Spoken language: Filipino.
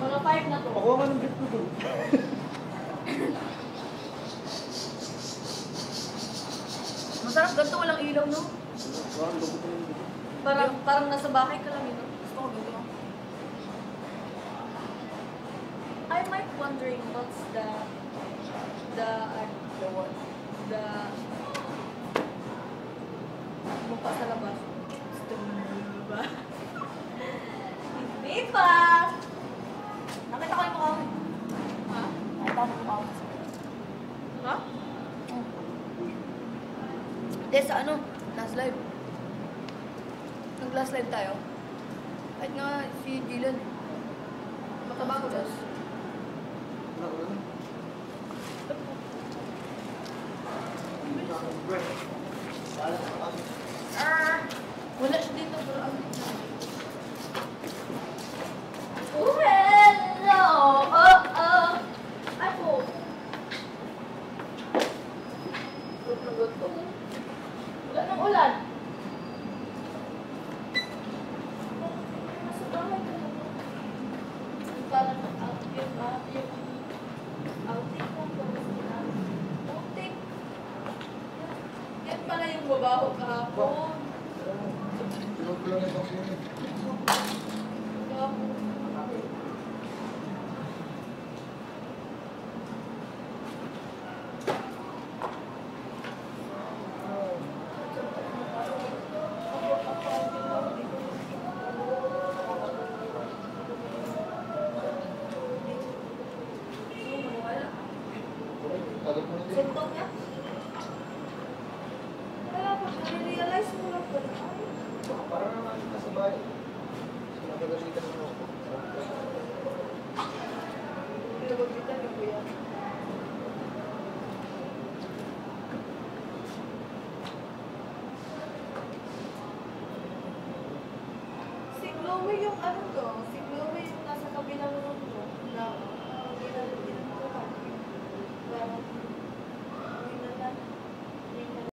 Mga 5 na to. Pakuha ka ng gift ko doon. Masarap ganito, walang ilaw, no? Parang nasa bahay ka lang, yun, no? Gusto ko ganito. I might wondering what's the mukha sa labas. Gusto mo na yun, ba? Hindi pa! Nakita ko yung mukha mo. Ha? Nakita ko yung mukha mo. Ha? Hindi, sa ano? Last live. Nag-last live tayo. Kahit nga si Dylan. Mataba ko, Diyos. Wala siya dito, pero ang dito. Oh, hello! Oh, oh! Ay po! Luto. Wala nang ulan. Nasa bahay ka lang. Parang outing lang. Outing. Yan pala yung babaho kahapon. Sentong niya? Kaya pa, nare-realize mo lang pala. Parang naman nasa bahay. Sinagagalitan mo ako. Pinagagalitan yung kuya. Si Chloe yung ano to? Si